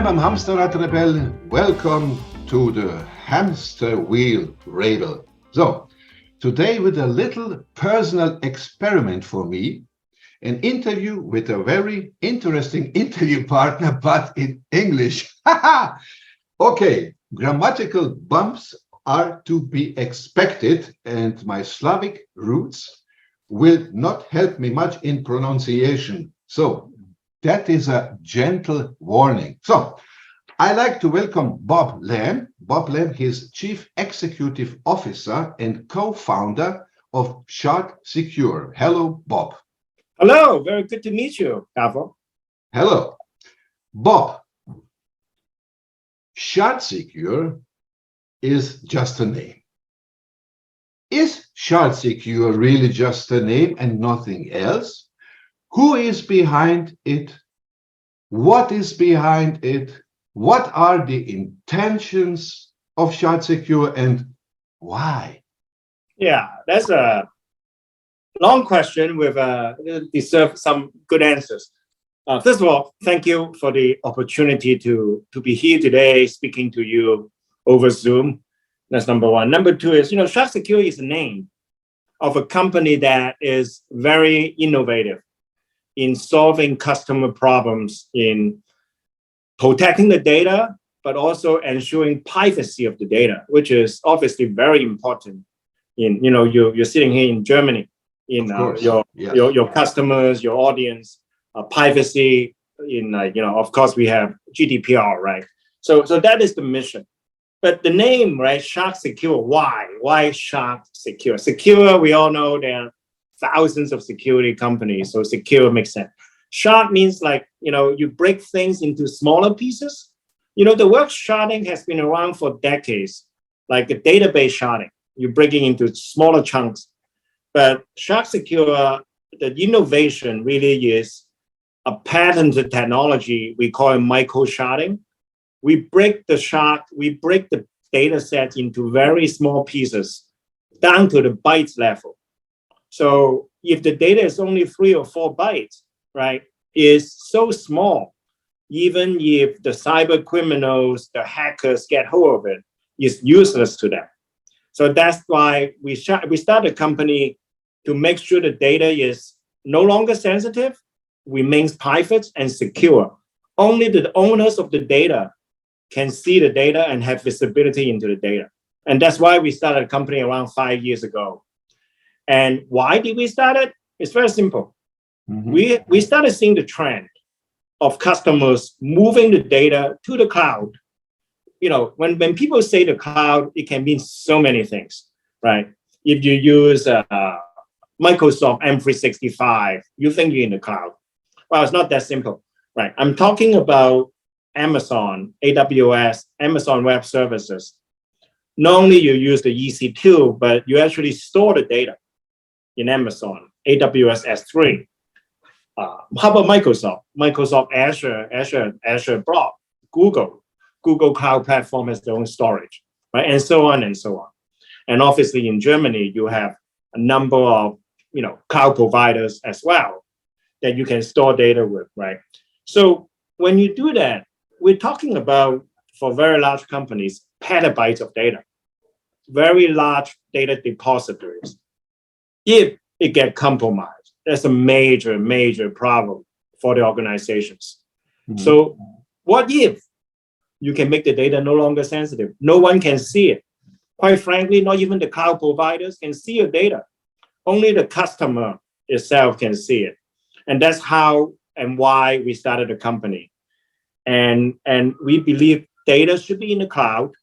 beim Hamsterrad Rebell. Welcome to the hamster wheel Rebel. So, today with a little personal experiment for me, an interview with a very interesting interview partner, but in English. Okay, grammatical bumps are to be expected, and my Slavic roots will not help me much in pronunciation. So that is a gentle warning. So I like to welcome Bob Lamb. Bob Lamb is Chief Executive Officer and co-founder of ShardSecure. Hello, Bob. Hello, very good to meet you, Alpha. Hello. Bob, ShardSecure is just a name. Is ShardSecure really just a name and nothing else? Who is behind it? What is behind it? What are the intentions of ShardSecure and why? Yeah, that's a long question with deserve some good answers. First of all, thank you for the opportunity to be here today speaking to you over Zoom. That's number one. Number two is, ShardSecure is a name of a company that is very innovative in solving customer problems, in protecting the data, but also ensuring privacy of the data, which is obviously very important. You're sitting here in Germany, in your customers, your audience, privacy. Of course, we have GDPR, right? So that is the mission. But the name, right, ShardSecure, why? Why ShardSecure? Secure, we all know there are thousands of security companies, so secure makes sense. Shard means you break things into smaller pieces. The word sharding has been around for decades, like a database sharding. You're breaking into smaller chunks. But ShardSecure, the innovation really is a patented technology. We call it micro sharding. We break the data set into very small pieces down to the bytes level. So if the data is only 3 or 4 bytes, right, is so small, even if the cyber criminals, the hackers get hold of it, it's useless to them. So that's why we start a company to make sure the data is no longer sensitive, remains private and secure. Only the owners of the data can see the data and have visibility into the data. And that's why we started a company around 5 years ago. And why did we start it? It's very simple. Mm-hmm. We started seeing the trend of customers moving the data to the cloud. When people say the cloud, it can mean so many things, right? If you use Microsoft M365, you think you're in the cloud. Well, it's not that simple, right? I'm talking about Amazon, AWS, Amazon Web Services. Not only you use the EC2, but you actually store the data in Amazon, AWS S3. How about Microsoft? Microsoft Azure Blob, Google Cloud Platform has their own storage, right? And so on and so on. And obviously in Germany, you have a number of, cloud providers as well that you can store data with, right? So when you do that, we're talking about, for very large companies, petabytes of data, very large data depositories. If it gets compromised, that's a major, major problem for the organizations. Mm-hmm. So what if you can make the data no longer sensitive? No one can see it. Quite frankly, not even the cloud providers can see your data. Only the customer itself can see it. And that's how and why we started the company. And we believe data should be in the cloud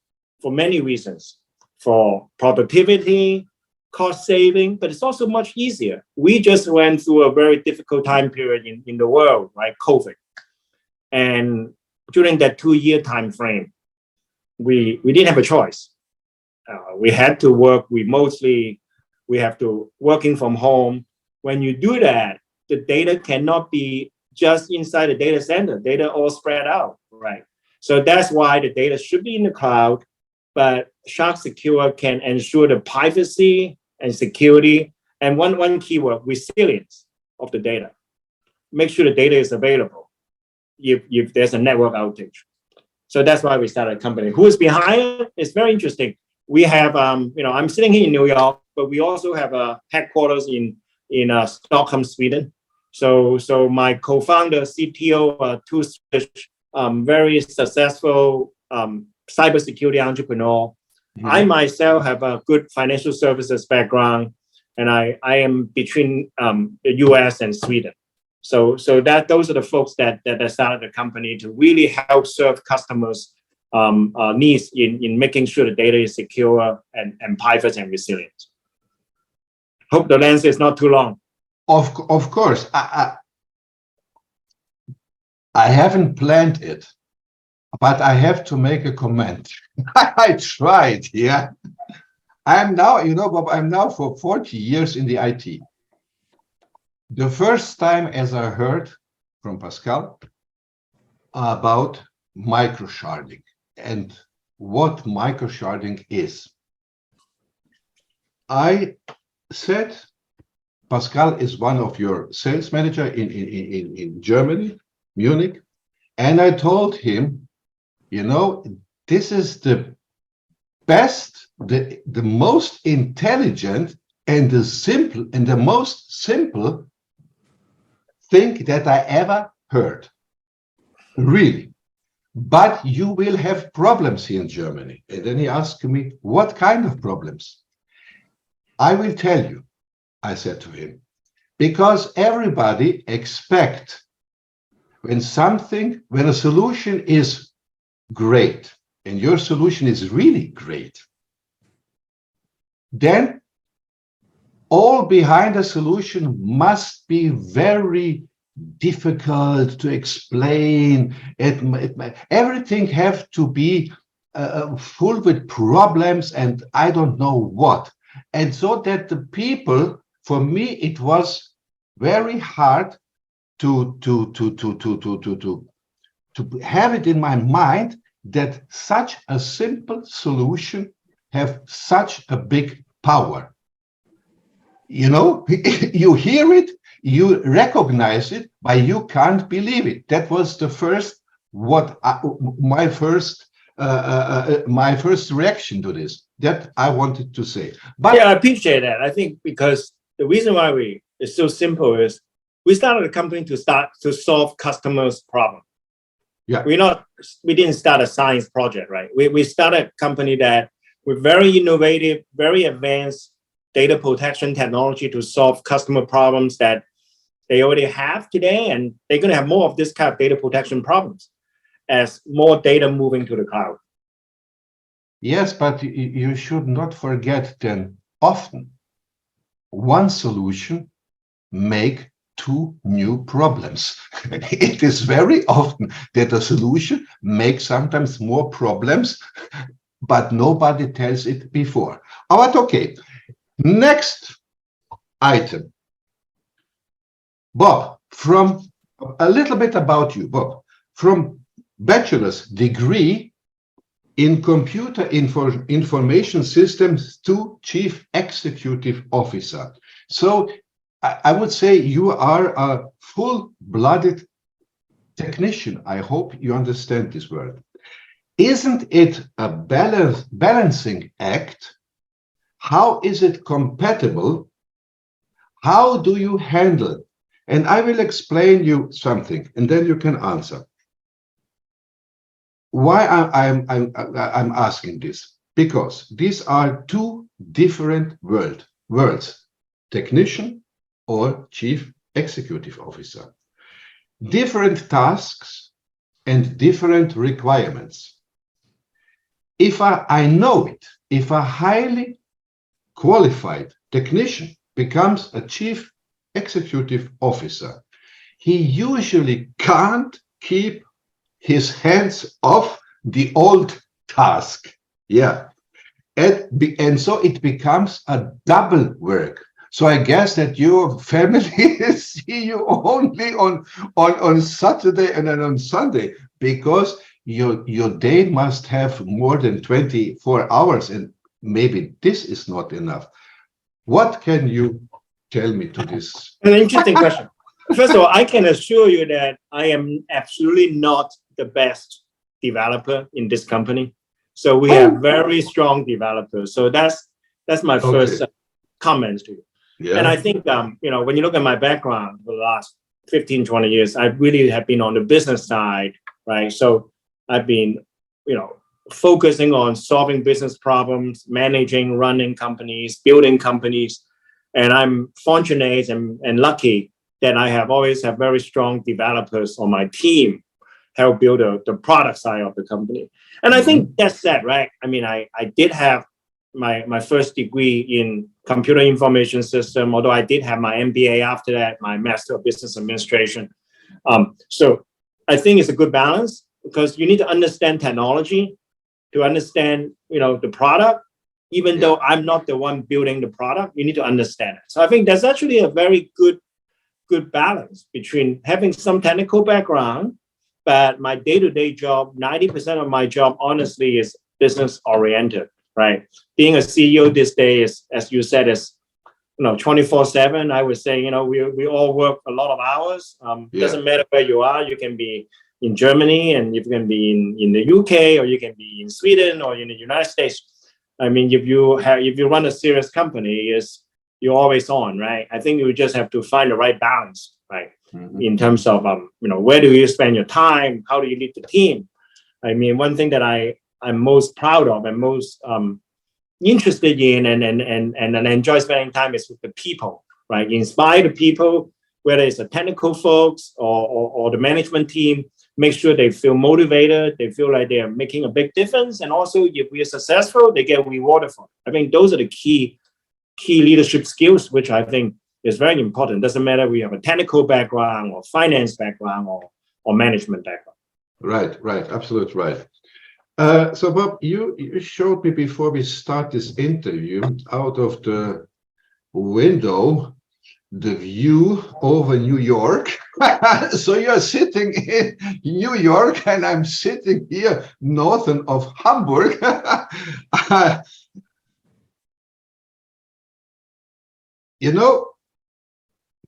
for many reasons, for productivity, cost saving, but it's also much easier. We just went through a very difficult time period in the world, right? COVID. And during that 2-year time frame, we didn't have a choice. We had to work remotely. We have to working from home. When you do that, the data cannot be just inside the data center. Data all spread out, right? So that's why the data should be in the cloud, but ShardSecure can ensure the privacy and security. And one keyword, resilience of the data. Make sure the data is available if there's a network outage. So that's why we started a company. Who is behind it? It's very interesting. We have, I'm sitting here in New York, but we also have a headquarters in Stockholm, Sweden. So my co-founder, CTO, two Swedish, very successful cybersecurity entrepreneur. I myself have a good financial services background, and I am between the US and Sweden. So those are the folks that started the company to really help serve customers' needs in making sure the data is secure and private and resilient. Hope the answer is not too long. Of course, I haven't planned it, but I have to make a comment. I tried, yeah. I'm now, Bob, I'm now for 40 years in the IT. The first time as I heard from Pascal about microsharding and what microsharding is, I said, Pascal is one of your sales manager in Germany, Munich, and I told him, this is the best, the most intelligent and the most simple thing that I ever heard. Really. But you will have problems here in Germany. And then he asked me, what kind of problems? I will tell you, I said to him, because everybody expects when a solution is great, and your solution is really great, then all behind a solution must be very difficult to explain. Everything have to be full with problems and I don't know what. And so that the people, for me, it was very hard to have it in my mind that such a simple solution have such a big power. You hear it, you recognize it, but you can't believe it. That was the first, my first reaction to this, that I wanted to say. But yeah, I appreciate that. I think because the reason why it's so simple is we started a company to solve customers' problem. Yeah. We didn't start a science project, right? We started a company that with very innovative, very advanced data protection technology to solve customer problems that they already have today, and they're going to have more of this kind of data protection problems as more data moving to the cloud. Yes, but you should not forget then often one solution make two new problems. It is very often that a solution makes sometimes more problems, but nobody tells it before. But okay, next item. Bob, from a little bit about you, Bob, from bachelor's degree in computer information systems to chief executive officer. So I would say you are a full-blooded technician. I hope you understand this word. Isn't it a balancing act? How is it compatible? How do you handle it? And I will explain you something, and then you can answer. Why I'm asking this? Because these are two different worlds, technician or chief executive officer. Different tasks and different requirements. If I know it, if a highly qualified technician becomes a chief executive officer, he usually can't keep his hands off the old task. Yeah. And so it becomes a double work. So I guess that your family see you only on Saturday and then on Sunday, because your day must have more than 24 hours, and maybe this is not enough. What can you tell me to this? An interesting question. First of all, I can assure you that I am absolutely not the best developer in this company. So we have very strong developers. So that's my first comment to you. Yeah. And I think, when you look at my background for the last 15, 20 years, I really have been on the business side, right? So I've been, focusing on solving business problems, managing, running companies, building companies. And I'm fortunate and lucky that I have always have very strong developers on my team help build the product side of the company. And I think that's that, right? I mean, I did have my first degree in computer information system, although I did have my MBA after that, my Master of Business Administration. So I think it's a good balance because you need to understand technology to understand, the product. Even though I'm not the one building the product, you need to understand it. So I think that's actually a very good balance between having some technical background, but my day-to-day job, 90% of my job, honestly, is business oriented, right? Being a CEO this day is, as you said, is 24/7. I would say, we all work a lot of hours. Doesn't matter where you are. You can be in Germany, and you can be in the UK, or you can be in Sweden, or in the United States. I mean, if you run a serious company, you're always on, right? I think you just have to find the right balance, right? In terms of where do you spend your time? How do you lead the team? I mean, one thing that I'm most proud of and most interested in and enjoy spending time is with the people, right? Inspire the people, whether it's the technical folks or the management team, make sure they feel motivated, they feel like they are making a big difference. And also, if we are successful, they get rewarded for it. I think those are the key leadership skills, which I think is very important. Doesn't matter if we have a technical background or finance background or management background. Right. Absolutely right. So Bob, you showed me before we start this interview out of the window the view over New York. So you're sitting in New York and I'm sitting here northern of Hamburg.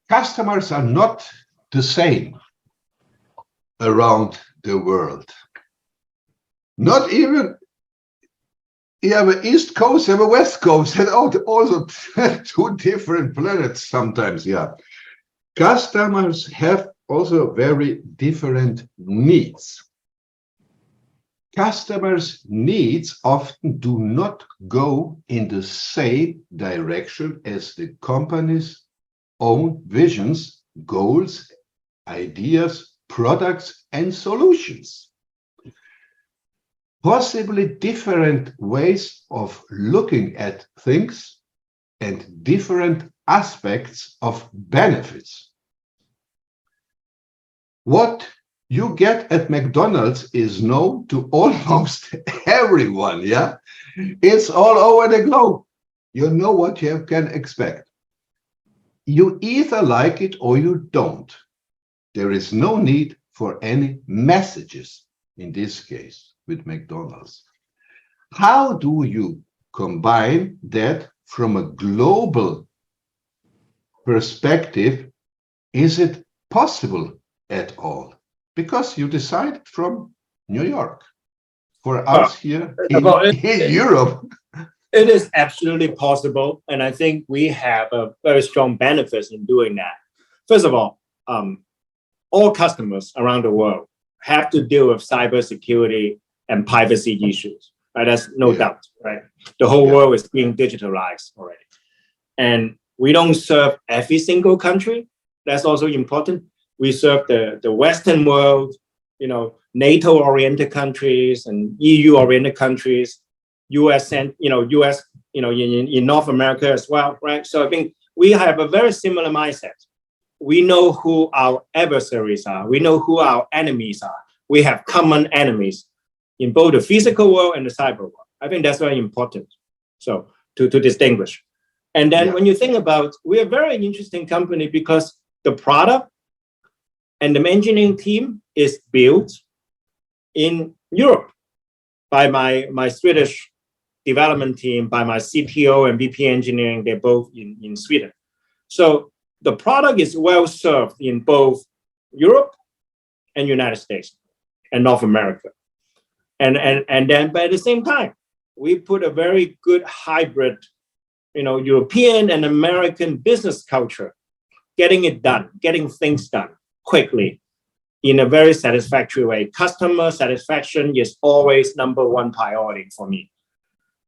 Customers are not the same around the world. Not even you have an East Coast, you have a West Coast, and also two different planets sometimes, yeah. Customers have also very different needs. Customers' needs often do not go in the same direction as the company's own visions, goals, ideas, products, and solutions. Possibly different ways of looking at things and different aspects of benefits. What you get at McDonald's is known to almost everyone, yeah? It's all over the globe. You know what you can expect. You either like it or you don't. There is no need for any messages in this case with McDonald's. How do you combine that from a global perspective? Is it possible at all? Because you decided from New York. For us here in Europe. It is absolutely possible. And I think we have a very strong benefit in doing that. First of all customers around the world have to deal with cybersecurity and privacy issues. Right? That's no doubt, right? The whole world is being digitalized already. And we don't serve every single country. That's also important. We serve the Western world, NATO-oriented countries and EU-oriented countries, US and US, in North America as well, right? So I think we have a very similar mindset. We know who our adversaries are. We know who our enemies are. We have common enemies in both the physical world and the cyber world. I think that's very important. So to distinguish. And then when you think about, we're a very interesting company because the product and the engineering team is built in Europe by my Swedish development team, by my CTO and VP engineering. They're both in Sweden. So the product is well served in both Europe and United States and North America. And then, but at the same time, we put a very good hybrid, European and American business culture, getting it done, getting things done quickly in a very satisfactory way. Customer satisfaction is always number one priority for me.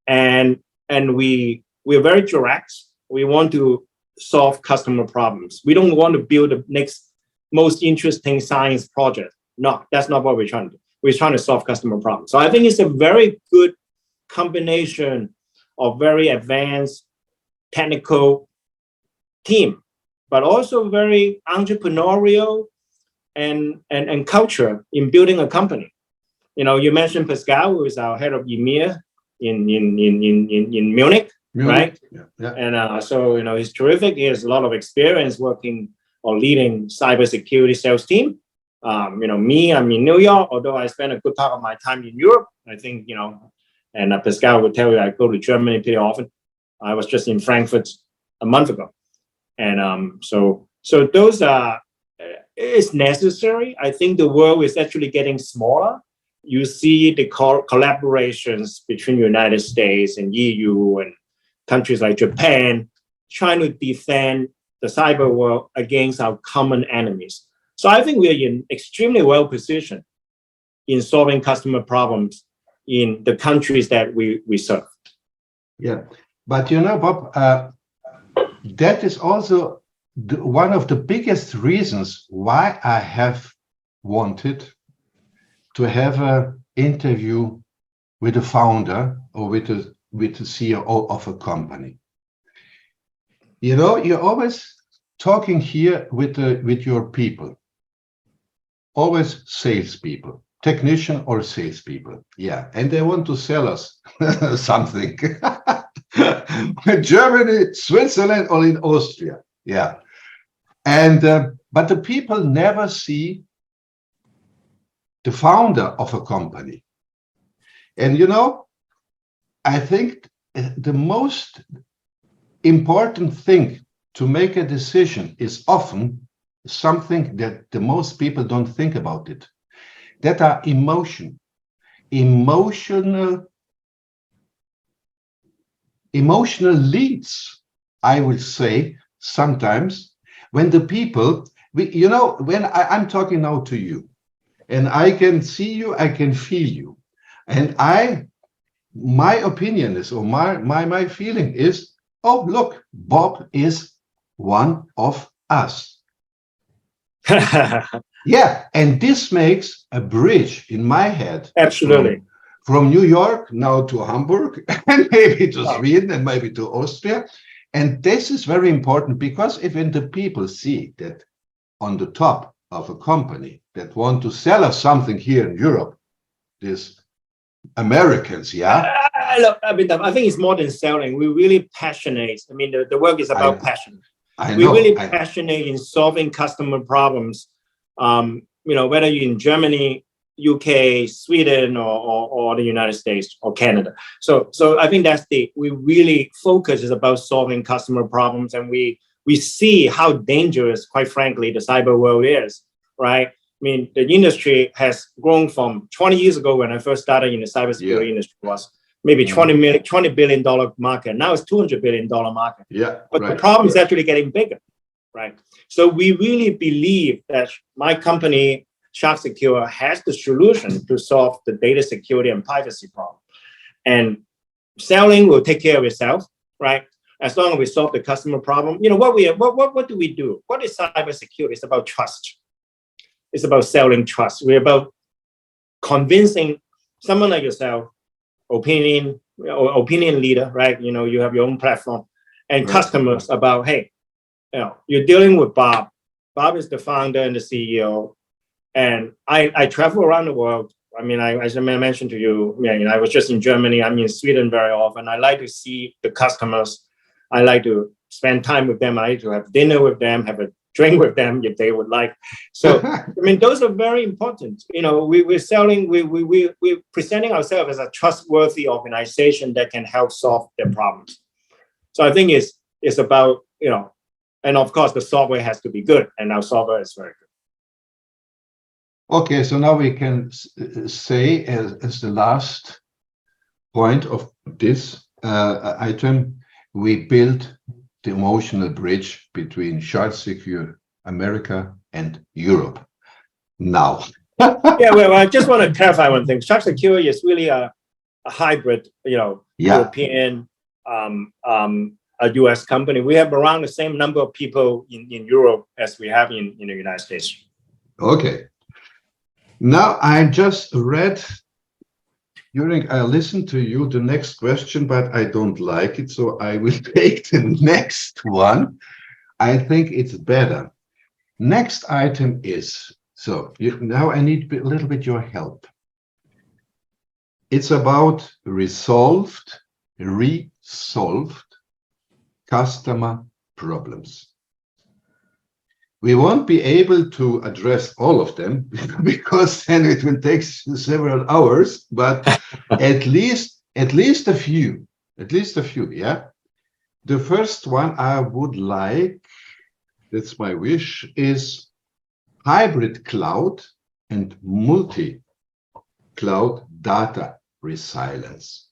And we're very direct. We want to solve customer problems. We don't want to build the next most interesting science project. No, that's not what we're trying to do. We're trying to solve customer problems. So I think it's a very good combination of very advanced technical team, but also very entrepreneurial and culture in building a company. You mentioned Pascal, who is our head of EMEA in Munich, right? Yeah. And so he's terrific. He has a lot of experience working or leading cybersecurity sales team. Me, I'm in New York, although I spend a good part of my time in Europe. I think and Pascal will tell you I go to Germany pretty often. I was just in Frankfurt a month ago, and so those are it's necessary. I think the world is actually getting smaller. You see the collaborations between the United States and EU and countries like Japan trying to defend the cyber world against our common enemies. So I think we are in extremely well positioned in solving customer problems in the countries that we serve. Yeah, but Bob, that is also one of the biggest reasons why I have wanted to have an interview with a founder or with the CEO of a company. You're always talking here with your people, always salespeople, technician or salespeople. Yeah, and they want to sell us something. In Germany, Switzerland, or in Austria. Yeah, and but the people never see the founder of a company. And I think the most important thing to make a decision is often something that the most people don't think about it. That are emotional leads, I will say, sometimes when the people, when I'm talking now to you, and I can see you, I can feel you. And my opinion is, or my feeling is, oh, look, Bob is one of us. Yeah, and this makes a bridge in my head. Absolutely. From New York now to Hamburg, and maybe to Sweden, and maybe to Austria. And this is very important, because if the people see that on the top of a company that want to sell us something here in Europe, these Americans, yeah? Look, I think it's more than selling. We're really passionate. I mean, the work is about passion. We're really passionate in solving customer problems. Whether you're in Germany, UK, Sweden, or the United States or Canada. So I think we really focus is about solving customer problems, and we see how dangerous, quite frankly, the cyber world is, right? I mean, the industry has grown from 20 years ago when I first started in the cybersecurity industry was maybe $20 billion market. Now it's $200 billion market. Yeah, but the problem is actually getting bigger, right? So we really believe that my company, ShardSecure, has the solution to solve the data security and privacy problem. And selling will take care of itself, right? As long as we solve the customer problem. What do we do? What is cybersecurity? It's about trust. It's about selling trust. We're about convincing someone like yourself, opinion leader, right? You have your own platform, and customers about, hey, you're dealing with Bob. Bob is the founder and the CEO. And I travel around the world. I mean, as I mentioned to you, I was just in Germany. I'm in Sweden very often. I like to see the customers. I like to spend time with them. I like to have dinner with them, have a drink with them if they would like. So, those are very important. We're selling, we're presenting ourselves as a trustworthy organization that can help solve their problems. So I think it's about, and of course the software has to be good, and our software is very good. Okay, so now we can say as the last point of this item, we build the emotional bridge between ShardSecure America and Europe. Now. Yeah, well, I just want to clarify one thing. ShardSecure is really a hybrid, European, a US company. We have around the same number of people in Europe as we have in the United States. Okay. Now I just read during I listened to you the next question, but I don't like it, so I will take the next one. I think it's better. Next item is, now I need a little bit your help. It's about resolved customer problems. We won't be able to address all of them because then it will take several hours, but at least a few, yeah. The first one I would like, that's my wish, is hybrid cloud and multi-cloud data resilience.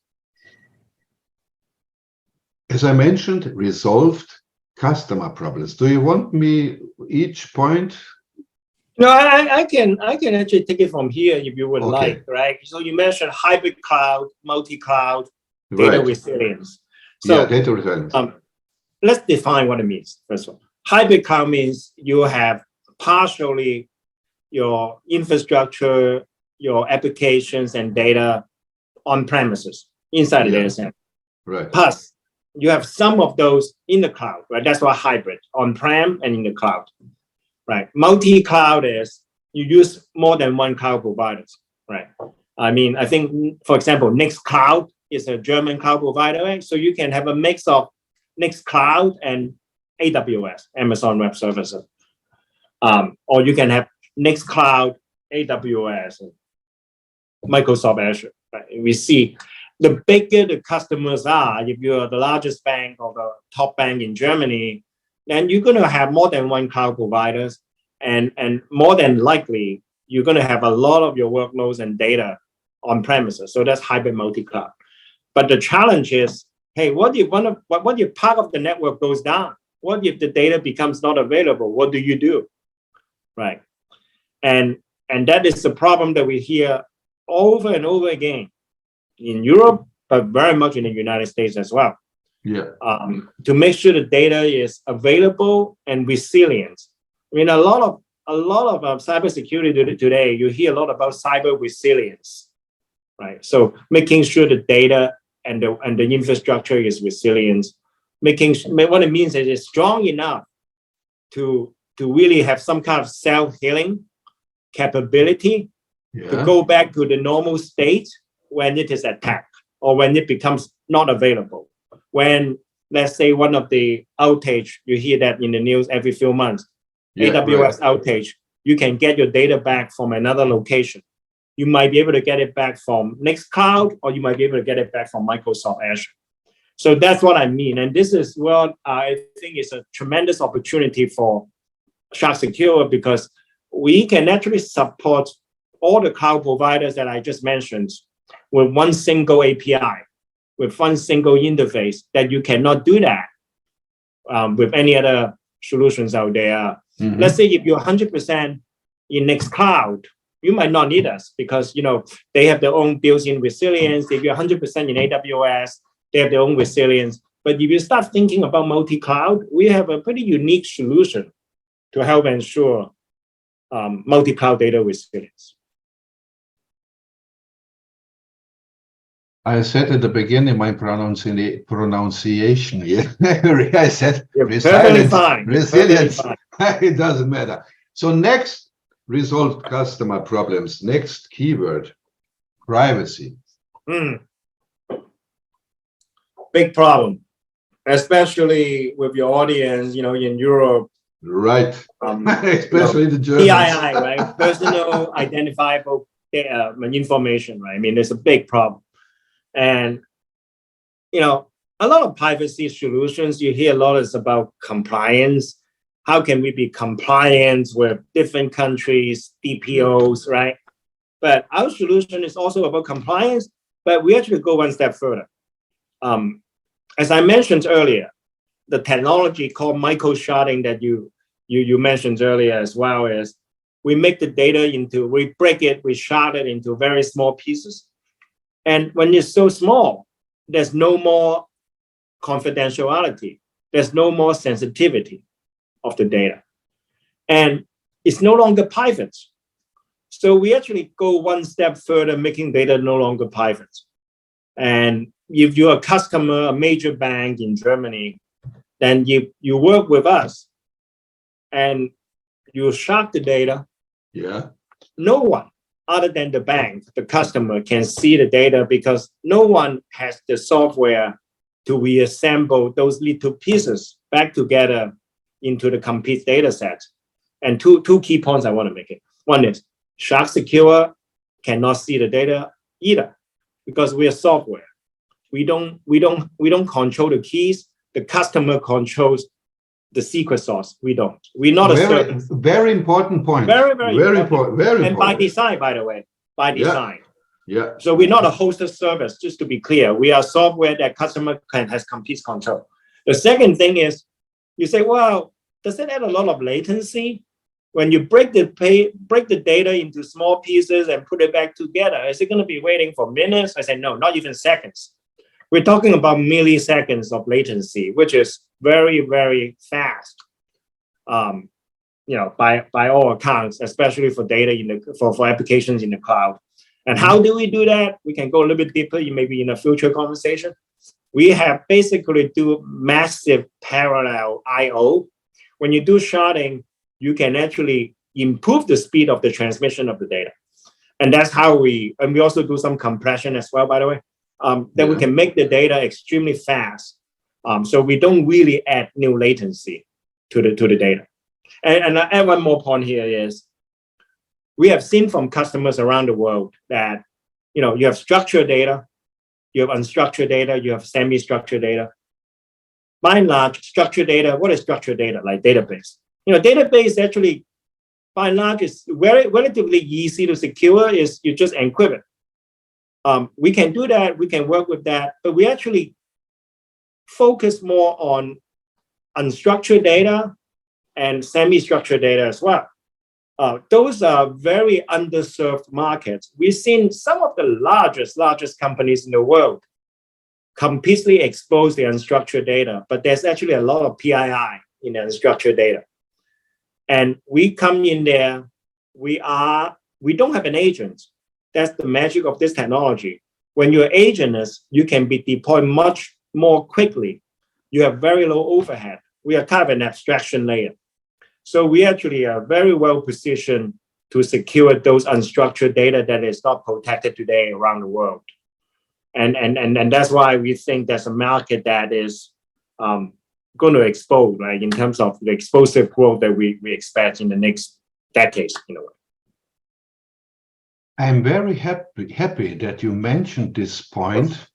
As I mentioned, resolved customer problems. Do you want me each point? No, I can actually take it from here if you would like, right? So you mentioned hybrid cloud, multi-cloud, data resilience. So yeah, data resilience. Let's define what it means. First of all, hybrid cloud means you have partially your infrastructure, your applications and data on premises inside the data center. Right. Plus, you have some of those in the cloud, right? That's why hybrid, on-prem and in the cloud, right? Multi-cloud is you use more than one cloud providers, right? I mean, I think, for example, Nextcloud is a German cloud provider, right? So you can have a mix of Nextcloud and AWS, Amazon Web Services. Or you can have Nextcloud, AWS, and Microsoft Azure, right? We see the bigger the customers are, if you're the largest bank or the top bank in Germany, then you're going to have more than one cloud providers. And more than likely, you're going to have a lot of your workloads and data on premises. So that's hybrid multi-cloud. But the challenge is, hey, what if part of the network goes down? What if the data becomes not available? What do you do? Right. And that is the problem that we hear over and over again in Europe, but very much in the United States as well. Yeah. To make sure the data is available and resilient. I mean, a lot of cybersecurity today, you hear a lot about cyber resilience, right? So making sure the data and the infrastructure is resilient, what it means is it's strong enough to really have some kind of self-healing capability to go back to the normal state when it is attacked or when it becomes not available. When, let's say, one of the outage, you hear that in the news every few months, AWS outage, you can get your data back from another location. You might be able to get it back from Nextcloud, or you might be able to get it back from Microsoft Azure. So that's what I mean. And this is what I think is a tremendous opportunity for ShardSecure, because we can actually support all the cloud providers that I just mentioned with one single API, with one single interface, that you cannot do that with any other solutions out there. Mm-hmm. Let's say if you're 100% in Nextcloud, you might not need us because they have their own built-in resilience. If you're 100% in AWS, they have their own resilience. But if you start thinking about multi-cloud, we have a pretty unique solution to help ensure multi-cloud data resilience. I said at the beginning my pronunciation. Yeah, I said resilience. It doesn't matter. So next, resolved customer problems. Next keyword, privacy. Big problem, especially with your audience, in Europe. Right. Especially the Germans. PII, right? Personal identifiable information, right? I mean, there's a big problem. And, a lot of privacy solutions, you hear a lot is about compliance. how can we be compliant with different countries, DPOs, right? But our solution is also about compliance, but we actually go one step further. As I mentioned earlier, the technology called micro-sharding that you mentioned earlier as well is we make the data into, we break it, we shard it into very small pieces. And when it's so small, there's no more confidentiality. There's no more sensitivity of the data. And it's no longer private. So we actually go one step further, making data no longer private. And if you're a customer, a major bank in Germany, then you work with us and you shard the data. Yeah. No one other than the bank, the customer, can see the data because no one has the software to reassemble those little pieces back together into the complete data set. And two key points I want to make it. One is ShardSecure cannot see the data either because we are software. We don't control the keys. The customer controls the secret sauce. We don't. We're not a service. Very important point. Very important. Very and important. by design, by the way, by design. Yeah. So we're not a hosted service, just to be clear. We are software that customer has complete control. The second thing is, you say, well, does it add a lot of latency? When you break the data into small pieces and put it back together, is it going to be waiting for minutes? I say, no, not even seconds. We're talking about milliseconds of latency, which is very, very fast. By all accounts, especially for data for applications in the cloud. And how do we do that? We can go a little bit deeper, maybe in a future conversation. We have basically do massive parallel I/O. When you do sharding, you can actually improve the speed of the transmission of the data. And that's how we also do some compression as well, by the way. Then we can make the data extremely fast. So we don't really add new latency to the data. And I add one more point here is, we have seen from customers around the world that, you have structured data, you have unstructured data, you have semi-structured data. By and large, structured data, what is structured data? Like database. Database actually, by and large, is very relatively easy to secure. Is you just encrypt it. We can do that. We can work with that. But we actually focus more on unstructured data and semi-structured data as well. Those are very underserved markets. We've seen some of the largest companies in the world completely expose the unstructured data, but there's actually a lot of PII in the unstructured data. And we come in there, we don't have an agent. That's the magic of this technology. When you're agentless, you can be deployed much more quickly. You have very low overhead. We are kind of an abstraction layer. So we actually are very well positioned to secure those unstructured data that is not protected today around the world. And that's why we think there's a market that is going to explode, right, in terms of the explosive growth that we expect in the next decades, in a way. I'm very happy that you mentioned this point,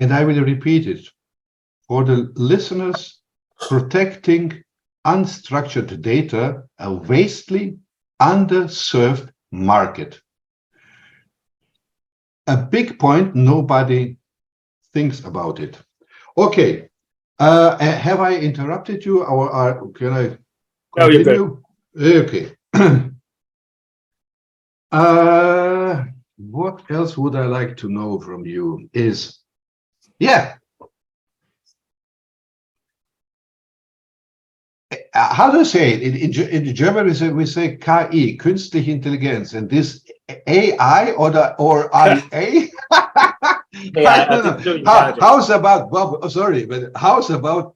and I will repeat it. For the listeners, protecting unstructured data, a vastly underserved market. A big point, nobody thinks about it. Okay, have I interrupted you, or can I continue? No, you're good. Okay. What else would I like to know from you is, how do you say it? In German, we say KI, künstliche Intelligenz, and this AI or IA? How's about, Bob? Sorry, but how's about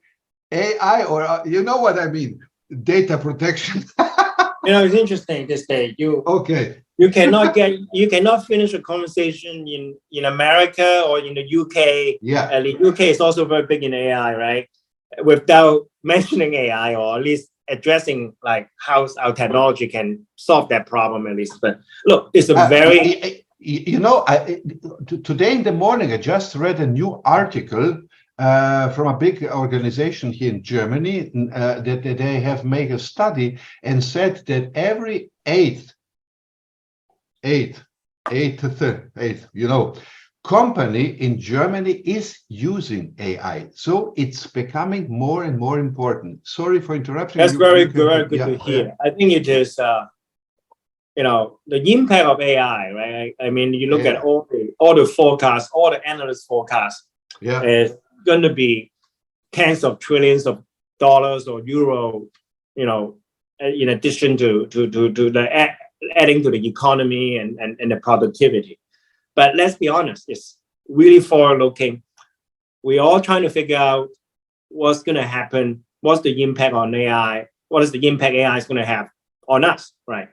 AI or you know what I mean? Data protection. It's interesting this day. You cannot finish a conversation in America or in the UK. Yeah. And the UK is also very big in AI, right? Without mentioning AI, or at least addressing like how our technology can solve that problem at least. But look, it's a very today in the morning I just read a new article from a big organization here in Germany that they have made a study and said that every eighth, company in Germany is using AI. So it's becoming more and more important. Sorry for interrupting. That's very good to hear. Yeah. I think it is, the impact of AI, right? I mean, you look at all the forecasts, all the analyst forecasts. Yeah. It's going to be tens of trillions of dollars or euro, in addition to the adding to the economy and the productivity. But let's be honest, it's really forward-looking. We're all trying to figure out what's going to happen, what's the impact on AI, what is the impact AI is going to have on us, right?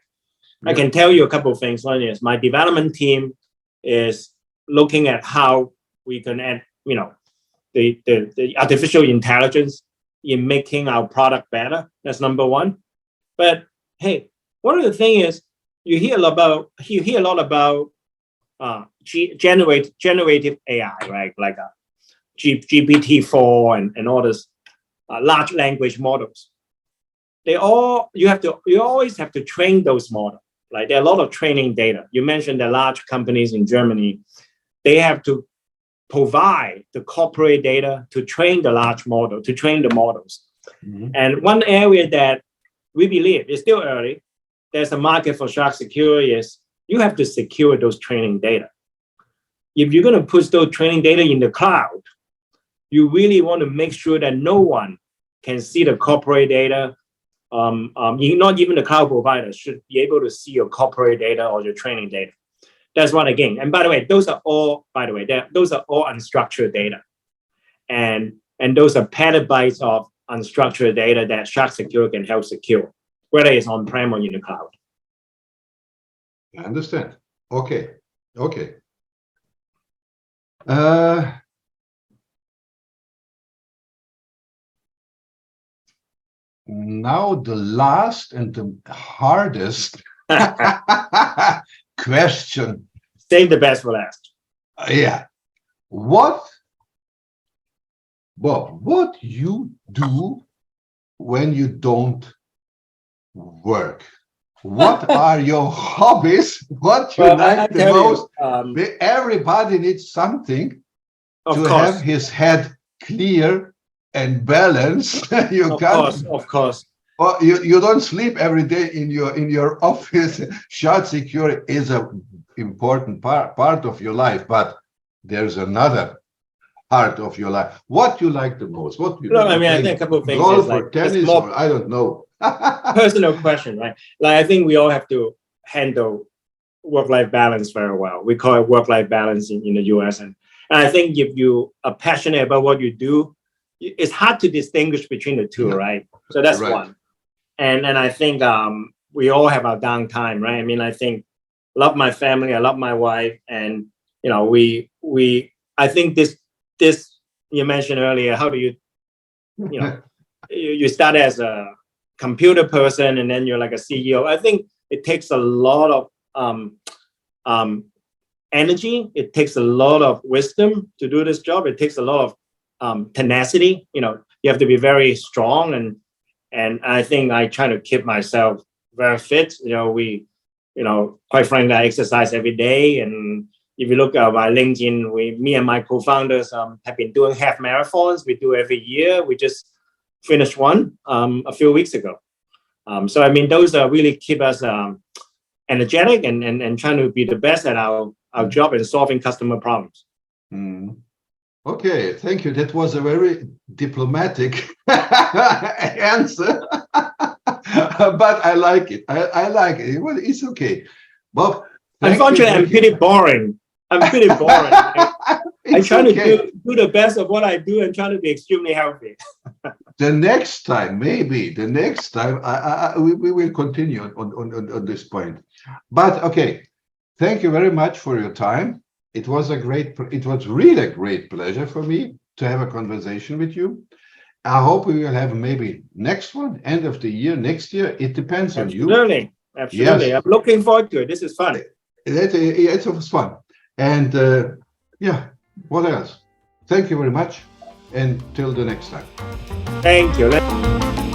Yeah. I can tell you a couple of things. One is my development team is looking at how we can add, the artificial intelligence in making our product better. That's number one. But hey, one of the things is you hear a lot about generative AI, right? Like GPT-4 and all this large language models. You always have to train those models. Like there are a lot of training data. You mentioned the large companies in Germany, they have to provide the corporate data to train the large model, to train the models. Mm-hmm. And one area that we believe is still early, there's a market for ShardSecure is you have to secure those training data. If you're going to put those training data in the cloud, you really want to make sure that no one can see the corporate data. Not even the cloud provider should be able to see your corporate data or your training data. That's one again. And by the way, those are all unstructured data. And those are petabytes of unstructured data that ShardSecure can help secure, whether it's on-prem or in the cloud. I understand. Okay. Now the last and the hardest question. Save the best for last. Yeah. Bob, what you do when you don't work? What are your hobbies? What you like the most? Everybody needs something to have his head clear and balanced. Of course. Well, you don't sleep every day in your office. ShardSecure is an important part of your life, but there's another part of your life. What you like the most? What you I think a couple of things. Golf or tennis or I don't know. Personal question, right? Like I think we all have to handle work-life balance very well. We call it work-life balance in the US. And I think if you are passionate about what you do, it's hard to distinguish between the two, right? So that's one. And I think we all have our downtime, right? I mean, I think love my family, I love my wife, and I think this you mentioned earlier, how do you you start as a computer person and then you're like a CEO. I think it takes a lot of energy. It takes a lot of wisdom to do this job. It takes a lot of tenacity. You have to be very strong, and I think I try to keep myself very fit. Quite frankly, I exercise every day. And if you look at my LinkedIn, me and my co-founders have been doing half marathons. We do every year. We just finished one a few weeks ago. So I mean, those really keep us energetic and trying to be the best at our job and solving customer problems. Okay, thank you. That was a very diplomatic answer, but I like it. I like it. Well, it's okay, Bob. Unfortunately, I'm pretty boring. I try to do the best of what I do and try to be extremely healthy. The next time, we will continue on this point. But okay, thank you very much for your time. It was really a great pleasure for me to have a conversation with you. I hope we will have maybe next one, end of the year, next year. It depends on you. Absolutely. Yes. I'm looking forward to it. This is fun. It was fun. And what else? Thank you very much. Until the next time. Thank you.